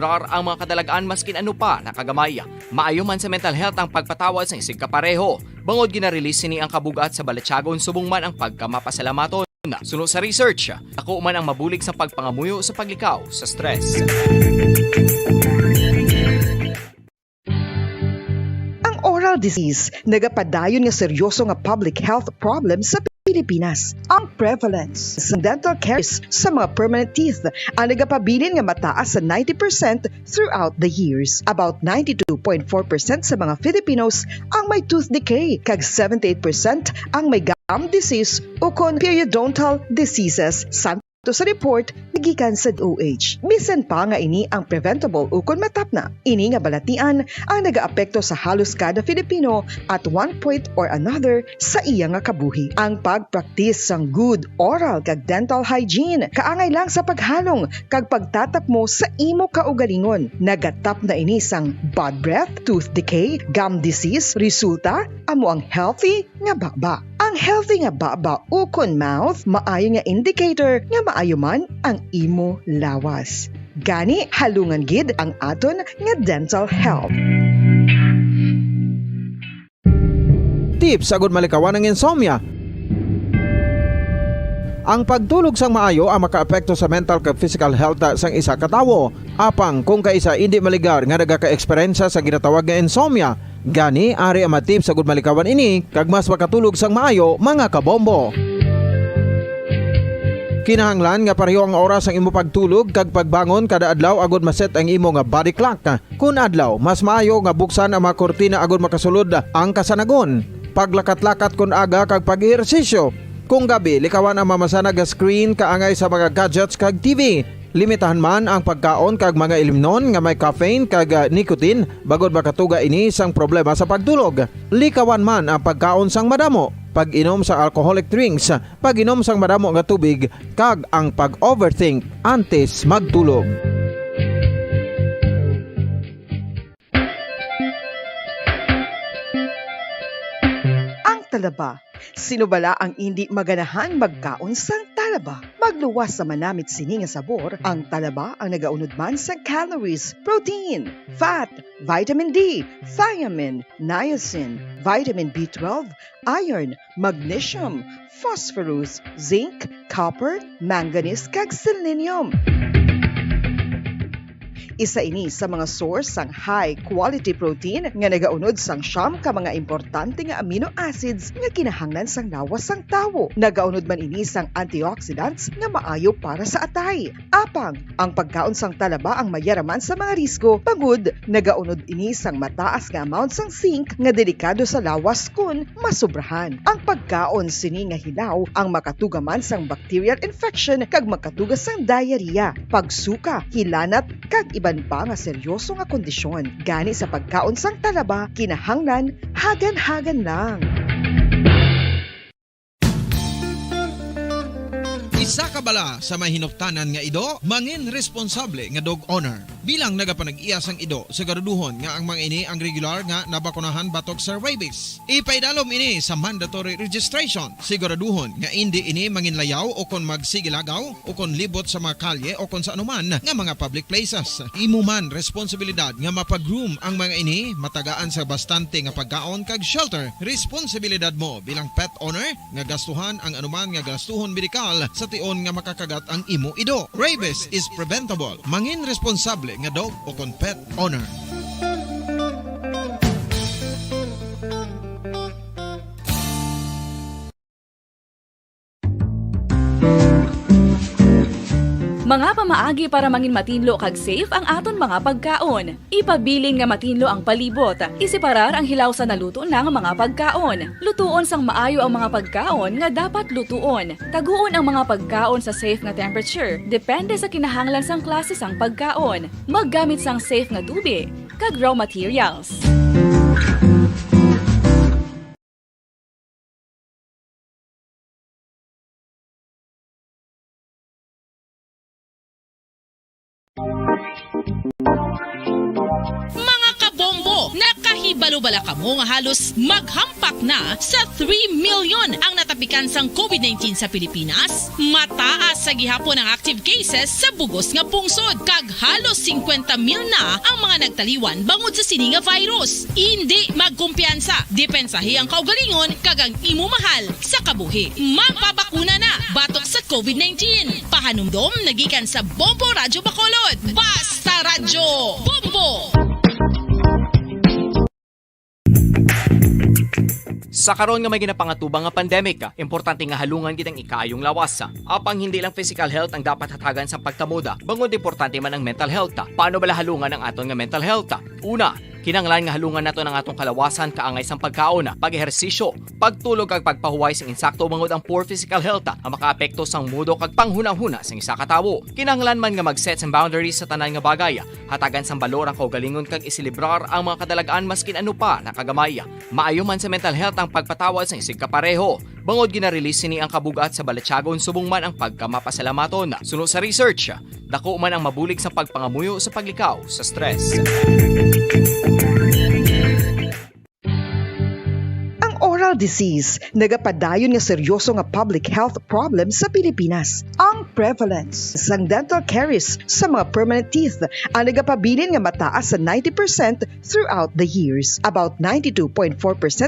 makalibrar ang mga kadalagaan maskin ano pa nakagamay. Maayo man sa mental health ang pagpatawad sa isig kapareho. Bangod ginarelease ni ang kabugat sa Balatyagon subong man ang pagkamapasalamaton. Suno sa research, ako man ang mabulig sa pagpangamuyo sa paglikaw sa stress. Ang oral disease nagapadayon nga seryoso nga public health problem sa Pilipinas. Ang prevalence sa dental caries sa mga permanent teeth ang nagapabilin nga mataas sa 90% throughout the years. About 92.4% sa mga Filipinos ang may tooth decay, kag 78% ang may gum disease o kon periodontal diseases. To sa report, nagikan sa OH. Bisan pa nga ini ang preventable ukon matapna. Ini nga balatian ang nagaapekto sa halos kada Filipino at one point or another sa iya nga kabuhi. Ang pagpraktis sang good oral kag dental hygiene kaangay lang sa paghalong kag pagtatap mo sa imo kaugalingon. Nagatap na ini sang bad breath, tooth decay, gum disease, resulta amo ang healthy nga baba. Ang healthy nga baba ukon mouth maayo nga indicator nga maayo man ang imo lawas. Gani halungan gid ang aton nga dental health. Tips sagud malikawan ang insomnia. Ang pagtulog sang maayo ang makaapekto sa mental kag physical health sang isa ka tawo. Apang kung kaisa hindi maligar nga nagaka-eksperyensya sa ginatawag nga insomnia, gani ari ang matip sagud malikawan ini kag mas makatulog sang maayo mga kabombo. Kinahanglan nga pareho ang oras ang imo pagtulog kag pagbangon kada adlaw agud maset ang imo nga body clock. Kun adlaw mas maayo nga buksan ang mga kortina agud makasulod ang kasanagon. Paglakat-lakat kun aga kag pag-ehersisyo. Kung gabi likawan ang mamasanag nga screen kaangay sa mga gadgets kag TV. Limitahan man ang pagkaon kag mga ilimnon nga may caffeine kag nicotine bagod makatuga ini sang problema sa pagtulog. Likawan man ang pagkaon sang madamo, pag-inom sa alcoholic drinks, pag-inom sang madamo nga tubig kag ang pag-overthink antes magtulog. Ang talaba. Sino bala ang hindi maganahan magkaon sang talaba? Magluwas sa manamit sini nga sabor, ang talaba ang nagaunod man sa calories, protein, fat, vitamin D, thiamine, niacin, vitamin B12, iron, magnesium, phosphorus, zinc, copper, manganese kag selenium. Isa ini sa mga source sang high quality protein nga nagaunod sang siyam ka mga importante nga amino acids nga kinahanglan sang lawas sang tawo. Nagaunod man ini sang antioxidants nga maayo para sa atay. Apang ang pagkaon sang talaba ang mayaraman sa mga risko pagud nagaunod ini sang mataas nga amount sang zinc nga delikado sa lawas kun masubrahan. Ang pagkaon sini nga hilaw ang makatugaman sang bacterial infection kag makatugas sang diarrhea, pagsuka, hilanat kag iban pa nga seryoso nga kondisyon. Gani sa pagkaon sang talaba, kinahanglan hagan-hagan lang. Isa ka bala sa mahinuptanan nga ido, mangin responsable nga dog owner. Bilang nagapanag-iyas ang ido, siguraduhon nga ang mga ini ang regular nga nabakunahan batok sa rabies. Ipaidalom ini sa mandatory registration. Siguraduhon nga hindi ini manginlayaw o kon magsigilagaw o kon libot sa mga kalye o kon sa anuman nga mga public places. Imo man responsibilidad nga mapag-groom ang mga ini, matagaan sa bastante nga pagkaon kag shelter. Responsibilidad mo bilang pet owner nga gastuhan ang anuman nga gastuhon medikal sa tion nga makakagat ang imo ido. Rabies is preventable. Mangin responsable nga dog o kon pet owner. Mga pamaagi para mangin matinlo kag safe ang aton mga pagkaon. Ipabilin nga matinlo ang palibot. Isiparar ang hilaw sa naluto ng mga pagkaon. Lutuon sang maayo ang mga pagkaon nga dapat lutuon. Taguon ang mga pagkaon sa safe nga temperature. Depende sa kinahanglan sang klase sang pagkaon. Maggamit sang safe nga tubig kag raw materials. Mga kabombo, Nagbalubala ka mo nga halos maghampak na sa 3 million ang natapikan sang COVID-19 sa Pilipinas. Mataas sa gihapon ang active cases sa bugos nga pungsod kag halos 50 mil na ang mga nagtaliwan bangod sa sini nga virus. Hindi magkumpiyansa, depensahi ang kaugalingon kag ang imo mahal sa kabuhi. Magpabakuna na batok sa COVID-19. Pahanumdom nagikan sa Bombo Radyo Bacolod. Basta Radyo Bombo! Sa karon nga may ginapangatubang nga pandemic, importante nga halungan kitang ikaayong lawas. Apang hindi lang physical health ang dapat hatagan sa pagkamuda, bangod importante man ang mental health. Paano bala halungan ang aton nga mental health? Una, kinanglan nga halungan nato ng atong kalawasan kaangay sang pagkaon, pag-ehersisyo, pagtulog kag pagpahuway sing insakto bangod ang poor physical health ang makaapekto sang mudo kag panghunahuna sing isa ka tawo. Kinanglan man nga mag-set sang boundaries sa tanan nga bagay, hatagan sang balor ang kaugalingon kag isilibrar ang mga kadalagaan maskin ano pa nakagamay. Maayo man sa mental health ang pagpatawad sa isig kapareho. Bangod ginarelease ni ang kabugat sa Balatyagon subong man ang pagkamapasalamaton. Suno sa research, dako man ang mabulig sa pagpangamuyo sa paglikaw sa stress. Oral disease, nagapadayon nga seryoso nga public health problem sa Pilipinas. Ang prevalence sang dental caries sa mga permanent teeth ang nagapabilin nga mataas sa 90% throughout the years. About 92.4%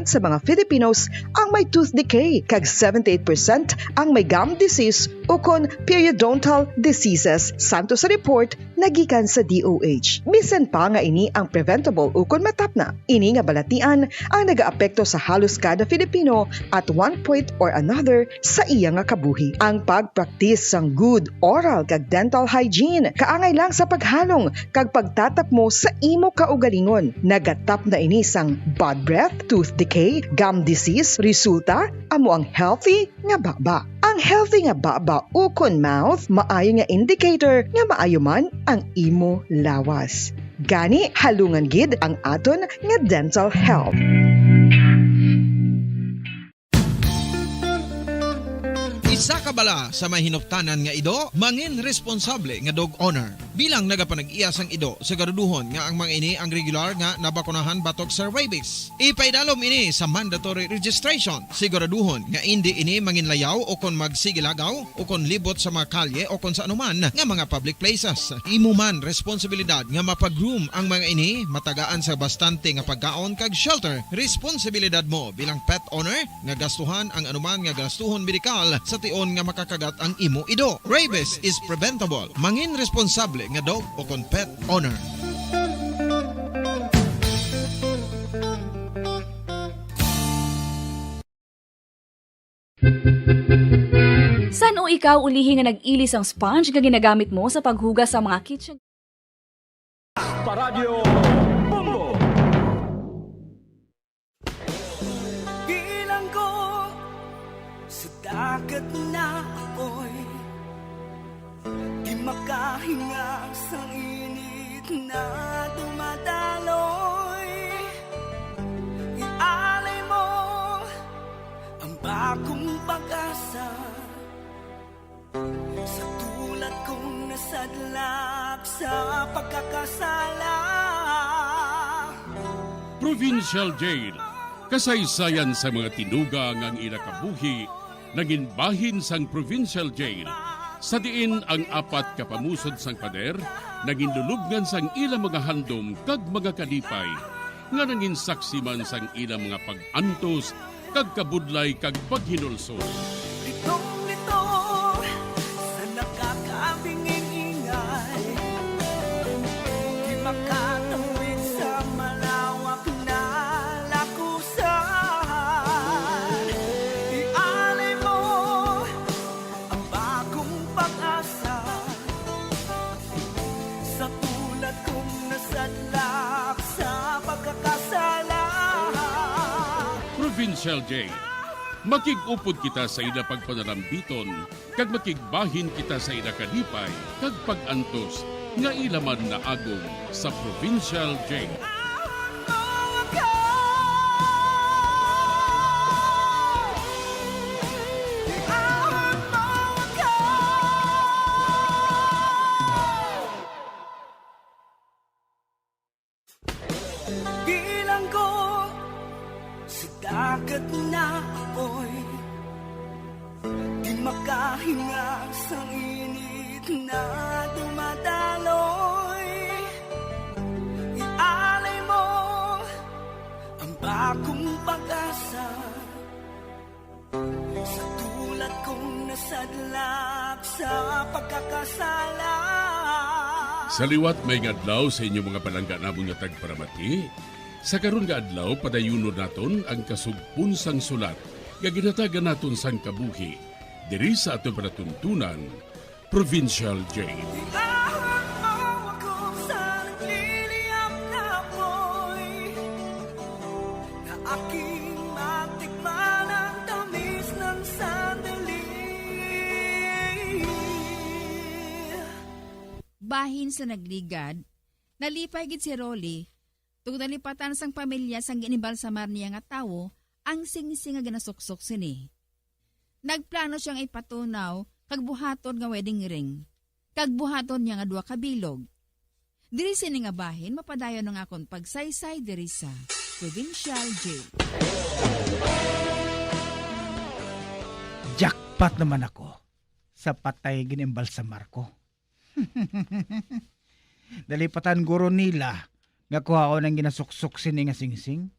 sa mga Filipinos ang may tooth decay, kag 78% ang may gum disease o kon periodontal diseases. Santo sa report nagikan sa DOH. Bisan pa nga ini ang preventable o kon matapna. Ini nga balatian ang nagaapekto sa halos kada Filipino at one point or another sa iya nga kabuhi. Ang pagpraktis sang good oral kag dental hygiene kaangay lang sa paghalong kag pagtatap mo sa imo kaugalingon. Nagatap na ini sang bad breath, tooth decay, gum disease, resulta amo ang healthy nga baba. Ang healthy nga baba ukon mouth maayo nga indicator nga maayo man ang imo lawas. Gani halungan gid ang aton nga dental health. Isa ka bala sa mahinuptanan nga ido, mangin responsable nga dog owner. Bilang nagapanag-iyas ang ido, siguraduhon nga ang mga ini ang regular nga nabakunahan batok sa rabies. Ipaidalom ini sa mandatory registration. Siguraduhon nga hindi ini manginlayaw o kon magsigilagaw o kon libot sa mga kalye o kon sa anuman nga mga public places. Imo man responsibilidad nga mapag-groom ang mga ini, matagaan sa bastante nga pagkaon kag shelter. Responsibilidad mo bilang pet owner nga gastuhan ang anuman nga gastuhon medikal sa tion nga makakagat ang imo ido. Rabies is preventable. Mangin responsable nga dog o kon pet owner. San o ikaw ulihi nga nag-ilis ang sponge nga ginagamit mo sa paghugas sa mga kitchen? Paradyo Bombo! Bilang ko sa dagat na apoy, di makahinga sa init na dumadaloy. Ialay mo ang bagong pag-asa sa tulad kong nasadlak sa pagkakasala. Provincial Jail, kasaysayan sa mga tinugang ang ilakabuhi, naging bahin sang Provincial Jail. Sa diin ang apat kapamusod sang pader, naging lulubngan sang ilang mga handom kag mga kalipay, nga naging saksi man sang ilang mga pag-antos, kag kabudlay kag paghinulsol. Litong-lito sa nakakabinging ingay, di makatawid sa malawak na lakusan. Ialay mo ang bagong pag-asa sa tulad kong nasadlak sa pagkakasala. Provincial Jail, makig-upod kita sa ila pagpanalambiton, kag makigbahin kita sa ila kalipay, kag pag-antos, nga ilaman na agong sa Provincial Jail. Bilang ko sa dagat na apoy, di makahinga sa init na dumadaloy. Ialay mo ang bagong pag-asa sa tulad kong nasadlak sa pagkakasala. Sa liwat may adlaw sa inyong mga palangga namong nga tagparamati. Sa karon nga adlaw padayunon naton ang kasugpunsang sulat nga ginatagan naton sang kabuhi diri sa aton panatuntunan Provincial Jail. Ihawak mo ako sa nagliliyap na apoy, na aking matikman ang tamis ng sandali. Bahin sa nagligad, nalipay gid si Rolly, tug nalipatan sang pamilya sang ginibalsamar niya nga tawo, ang singsing nga ginasuksok sini. Nagplano siyang ipatunaw, kag buhaton nga wedding ring, kag buhaton niya nga 2 ka bilog. Diri sini nga bahin, mapadayon ng akong pagsaysay diri sa Provincial Jail. Jackpot naman ako sa patay ginimbalsamar ko. Dalipatan guro nila nga kuha ko ng ginasuksok sini nga singsing.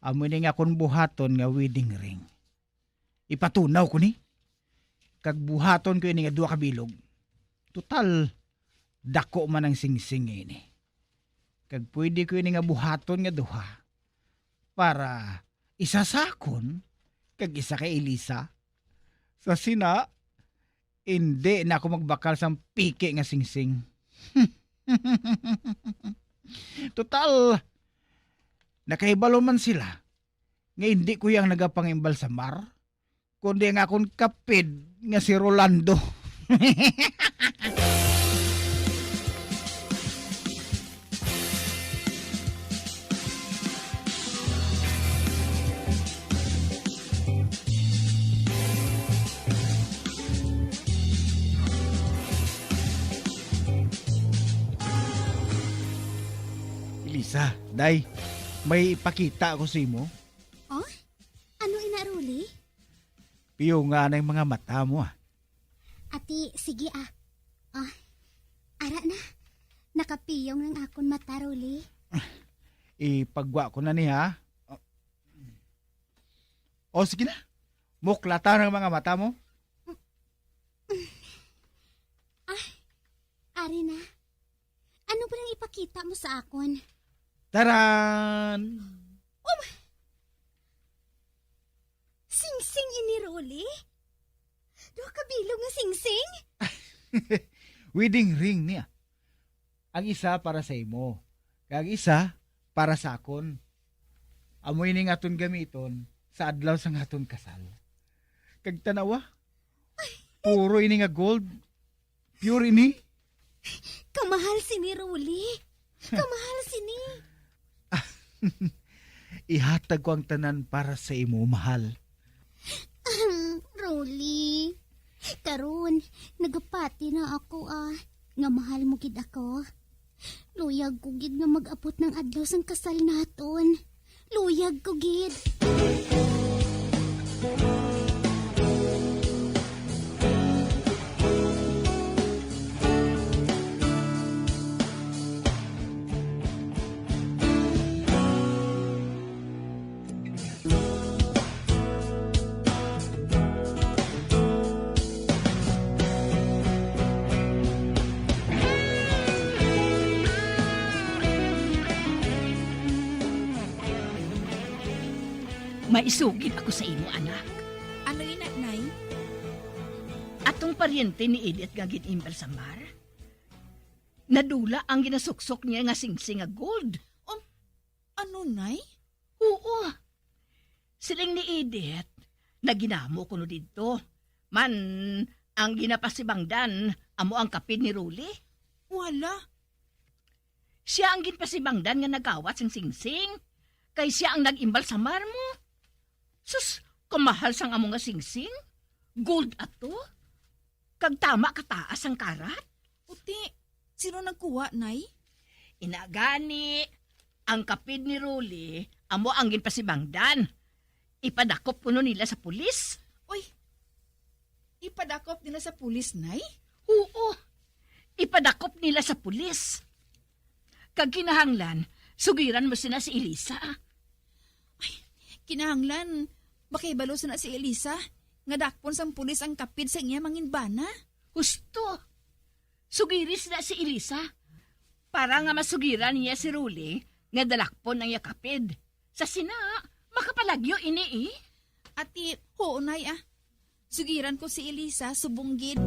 Amo ni nga akong buhaton nga wedding ring. Ipatunaw ko ni. Kag buhaton ko ini nga 2 ka bilog. Total, dako man ang singsing ini. Kag pwede ko ini nga buhaton nga 2 para isa sa akon kag isa kay Elisa. Sa sina, hindi na ako magbakal sa pike nga singsing. Total, nakahibalo man sila nga hindi ko yang nagapangimbal sa mar, kundi nga akong kapid nga si Rolando. Elisa, day, may ipakita ako sa imo. Oh? Ano inaruli? Piyo nga ng mga mata mo ah. Ati, sige ah. Oh, ara na. Nakapiyong ng akon mata, Ruli. Ipagwa ko na niya. O sige na, muklata ng mga mata mo. Ari na. Ano ba nang ipakita mo sa akon? Taran! Singsing ini, Ruli? 2 kabilog nga singsing? Wedding ring niya. Ang isa para sa imo. Kag isa para sa akon. Amoy ni nga aton gamiton sa adlaw sa aton kasal. Kag tanawa, puro ini nga gold. Pure ini. Kamahal sini, Ruli. Kamahal sini. Ihatag ko ang tanan para sa imo, mahal. Ruli. Karon, nagapati na ako nga mahal mo gid ako. Luyag ko gid nga mag-abot ng adlaw sang kasal naton. Luyag ko gid. Maisugid ako sa imo, anak. Ano yun, Nay? Atong paryente ni Edith nga ginimbal sa mar. Nadula ang ginasuksok niya nga singsing nga gold. Ano, Nay? Oo. Siling ni Edith, na ginamo ko no dito. Man, ang ginapasibangdan, amo ang kapid ni Ruli. Wala. Siya ang ginpasibangdan nga nagawat sing singsing. Kay siya ang nag-imbal sa mar mo. Sus, kamahal sang amo nga singsing. Gold ato. Kag tama kataas ang karat. Puti, sino nagkuha, Nay? Inagani. Ang kapid ni Rolly, amo ang ginpasibangdan. Ipadakop kuno nila sa pulis. Uy, ipadakop nila sa pulis, Nay? Oo, ipadakop nila sa pulis. Kag kinahanglan, sugiran mo sina si Elisa. Kinahanglan, makibalo na si Elisa, nga dakpon sang pulis ang kapid sa iya manginbana. Husto. Sugiris na si Elisa. Para nga masugiran niya si Rolly, nga dalakpon ang yakapid. Sa sina, makapalagyo ini eh. Ati, oo, Nay ah. Sugiran ko si Elisa, subunggid.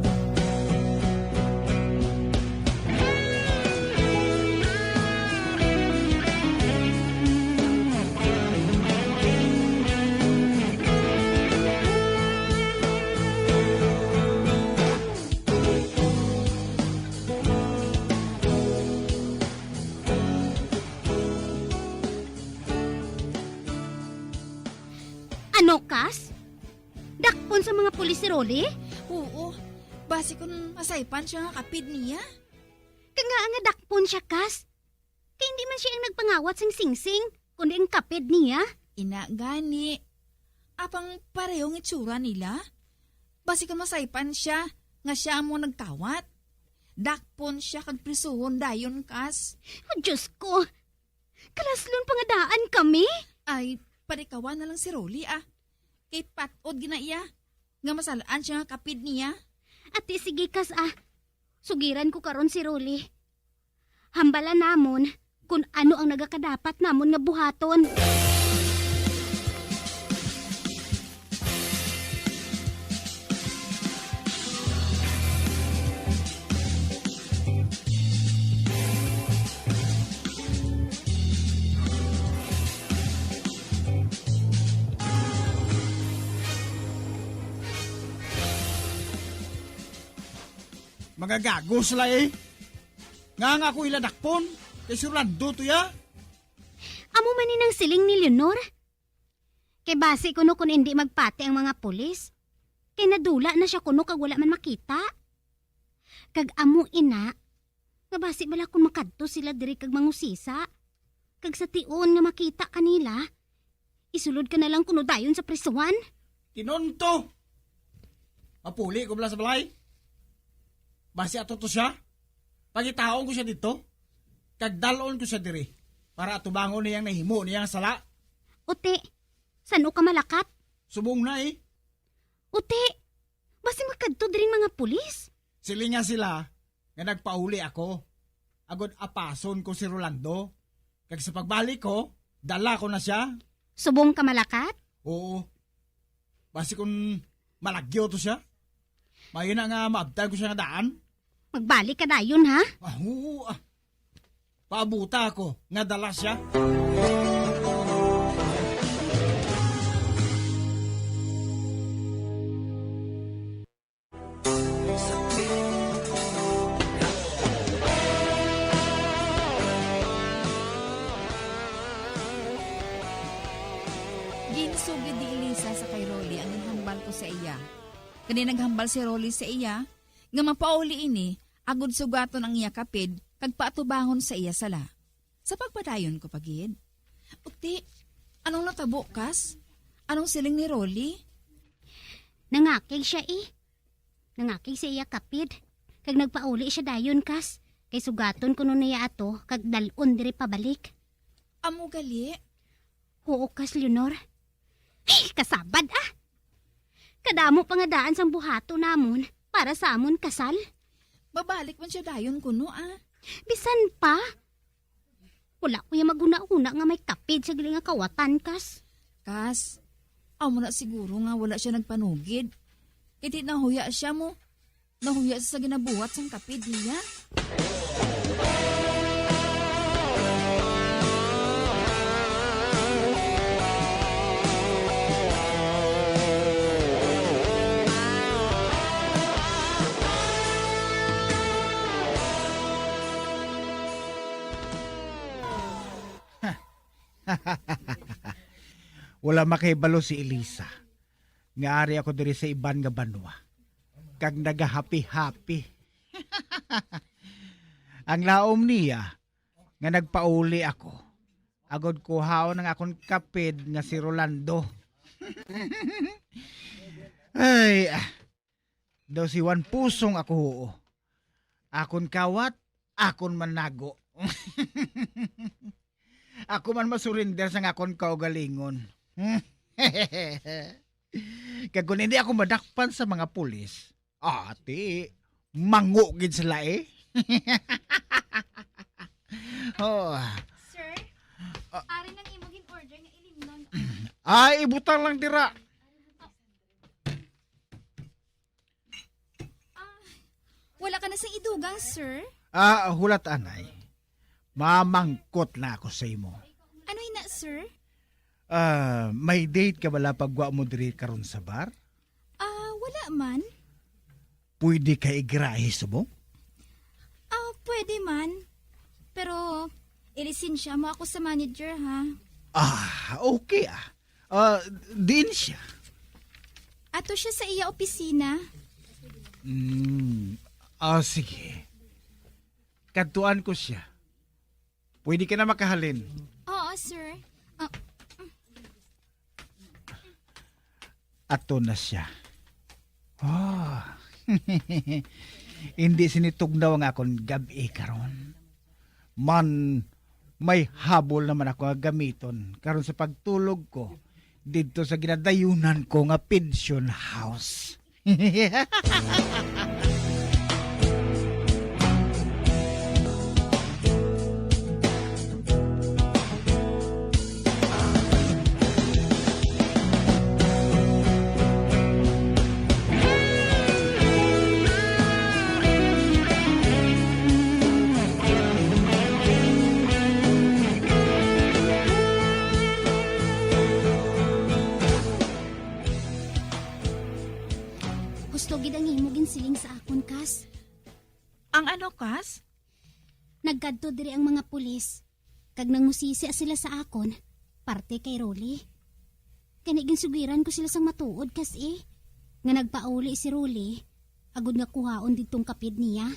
Ano, Kas? Dakpon sa mga pulis si Rolly? Oo, basi kung masaypan siya nga kapid niya. Nga dakpon siya, Kas. Kaya hindi man siya ang nagpangawat sing singsing, kundi ang kapid niya. Ina, gani. Apang parehong itsura nila. Basi kung masaypan siya, nga siya mo nagkawat. Dakpon siya kag prisuhon dayon, Kas. Oh, Diyos ko! Kalaslon pangadaan kami? Ay, parikawan na lang si Rolly ah. Kay patod ginaiya. Nga masalaan siya nga kapid niya. Ati, sige, Kas ah. Sugiran ko karon si Rolly. Hambalan namon kung ano ang nagakadapat namon nga buhaton. Mga gago sila eh. Nga ako iladakpon. Kay Surlando to ya. Amo man ng siling ni Leonor. Kay base kuno kung hindi magpati ang mga pulis. Kay nadula na siya kuno kag wala man makita. Kag amo ina, nga base bala kung makadto sila diri kag mangusisa. Kag sa tion nga makita kanila, isulod ka na lang kuno dayon sa prisuan. Tinonto. Mapuli ko bala sa balay. Basi ato to siya. Pagitaon ko siya dito. Kagdalon ko siya diri. Para atubangon niyang nahimo niyang sala. Uti, saan ka malakat? Subong na eh. Uti, basi makadto diri mga pulis. Silinga sila nga nagpauli ako. Agod apason ko si Rolando. Kag sa pagbalik ko, dala ko na siya. Subong ka malakat? Oo. Basi kung malagyo to siya. Mayon na nga maabtan ko siya nga daan. Magbalik ka dayon ha? Oo. Paabuta ako nga dala siya. Ginsugid di Elisa sa kay Rolly ang inhambal ko sa iya. Kani naghambal si Rolly sa iya, nga mapauli ini, agud sugaton ang iya kapid, kag paatubangon sa iya sala. Sa pagpadayon ko pagid. Ukti, anong natabo, Kas? Anong siling ni Rolly? Nangakig siya eh. Nangakig sa iya kapid. Kag nagpauli siya dayon, Kas. Kay sugaton kuno niya ato, kag dalon diri pabalik. Amo gali? Oo, Kas Leonor. Ay, kasabad ah! Kadamo pangadaan sang buhato namon para sa amon kasal. Babalik man siya dayon kuno ah. Bisan pa. Wala ko yung maguna-una nga may kapid sa giling nga kawatan, Kas. Kas, amo na siguro nga wala siya nagpanugid. Kiti nahuya siya mo. Nahuya siya sa ginabuhat sang kapid niya. Wala makibalo si Elisa. Nga ari ako diri sa iban nga banwa. Kag nagahapi-hapi. Ang laom niya nga nagpauli ako. Agod kuhaon ng akong kapid nga si Rolando. Ay, daw si Juan Pusong ako huo. Akon kawat, akon manago. Ako man masurinder sa akon kaugalingon. Kag kung hindi ako madakpan sa mga pulis, ate, mangugid sila eh. Oh. Sir, ari nang imong order nga ilimnon. Ay, ibutang lang dira. Wala ka na sa idugang, sir? Hulat anay. Mamangkot na ako sa imo. Ano ina, sir? May date ka bala pagwa mo diri karon sa bar? Wala man. Pwede ka igrahe subong? Pwede man. Pero, ilisensya mo ako sa manager, ha? Okay din siya. Ato siya sa iya opisina. Sige. Kadtuan ko siya. Pwede ka na makahalin. Oo, sir. Ato na siya. Hindi sinitugnaw ang akong gabi karon. Man, may habol naman ako nga gamiton karon sa pagtulog ko dito sa ginadayunan ko nga pension house. Gusto gid ang imong siling sa akon, Kas. Ang ano, Kas? Nagkadto diri ang mga pulis. Kag nangusisi sila sa akon, parte kay Rolly. Kaniging sugiran ko sila sang matuod, Kas eh. Nga nagpauli si Rolly, agud nga kuhaon ditong kapid niya.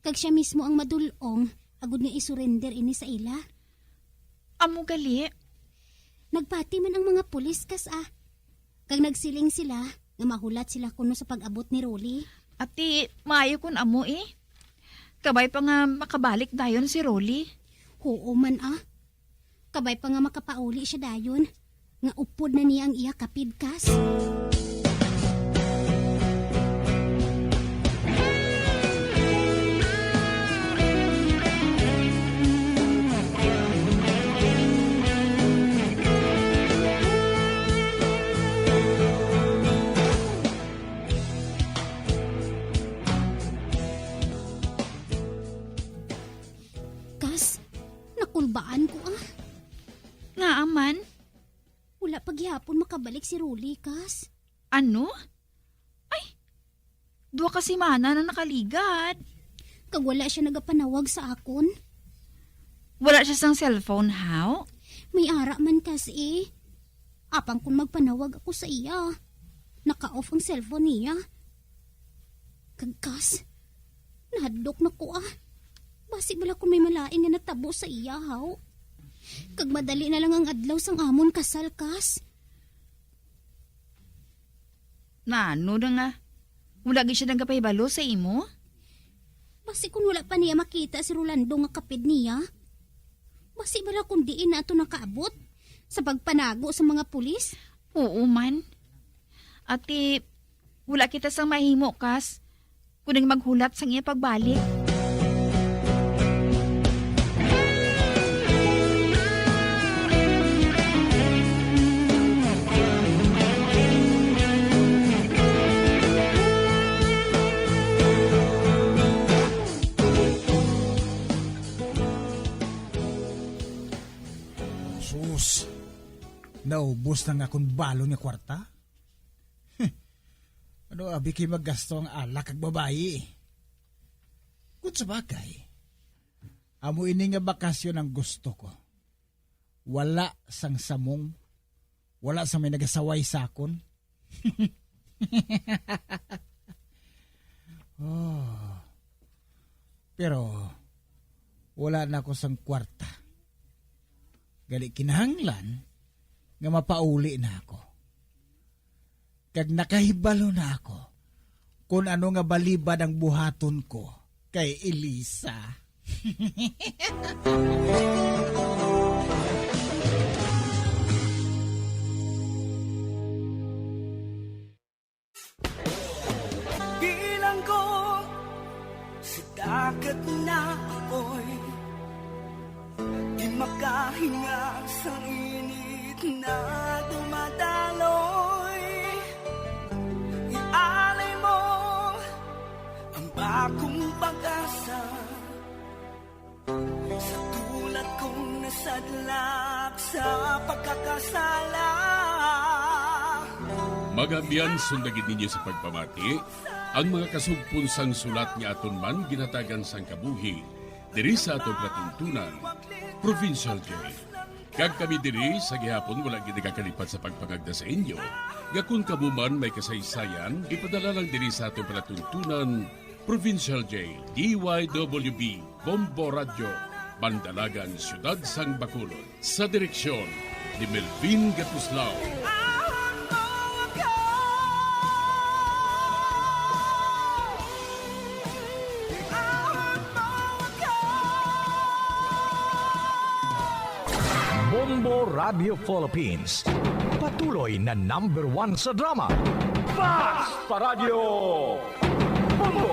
Kag siya mismo ang madulong, agud nga isurrender ini sa ila. Amo gali? Nagpati man ang mga pulis, Kas ah. Kag nagsiling sila, nga mahulat sila kuno sa pag-abot ni Rolly. Ati, maayo kun amo eh. Kabay pa nga makabalik dayon si Rolly. Oo man ah. Kabay pa nga makapauli siya dayon. Nga upod na niya ang iya kapid, Kas. Kas, nakulbaan ko ah. Nga aman? Wala paghihapon makabalik si Rolly, Kas. Ano? Ay, duwa ka simana na nakaligad. Kag wala siya nagapanawag sa akon. Wala siya sang cellphone, how? May ara man kasi. Apang kung magpanawag ako sa iya. Naka-off ang cellphone niya. Kag Kas, nahadlok na ko ah. Basi bala kung may malain nga natabo sa iya, how? Kag madali na lang ang adlaw sang amon kasal, Kas. Nano na nga? Wala gid siya nagapahibalo sa imo? Basi kung wala pa niya makita si Rolando nga kapid niya. Basi bala kung diin na ito nakaabot sa pagpanago sa mga pulis. Oo man. Ati, wala kita sang mahimo, Kas. Kuning maghulat sang iya pagbalik. Sus, naubos na nga akong balon nga kwarta. Ano, abi kay maggasto ang alak kag babayi. Kung sa bagay, amo ini nga bakasyon ang gusto ko. Wala sang samong, wala sang may nagasaway sa akon. Pero, wala na ako sang kwarta. Gali kinahanglan nga mapauli na ako. Kag nakahibalo na ako kung ano nga balibad ang buhaton ko kay Elisa. Bilang ko sa dagat na apoy, di makahinga sa init na dumadaloy. Ialay mo ang bagong pag-asa sa tulad kong nasadlak sa pagkakasala. Magabiyan sundagin ninyo sa pagpamati ang mga kasugpon sang sulat nga aton man ginatagan sang kabuhi diri sa atong katuntunan, Provincial Jail. Kag kami diri sa gihapon wala gid kakalipat sa pagpangagda sa inyo. Nga kung kamuman may kasaysayan, ipadala lang diri sa atong palatuntunan, Provincial Jail, DYWB, Bombo Radio, Bandalagan, Siyudad Sang Bacolod. Sa direksyon ni Melvin Gatuslao. Bombo Radio Philippines. Patuloy na #1 sa drama. Fast pa Radio! Bombo!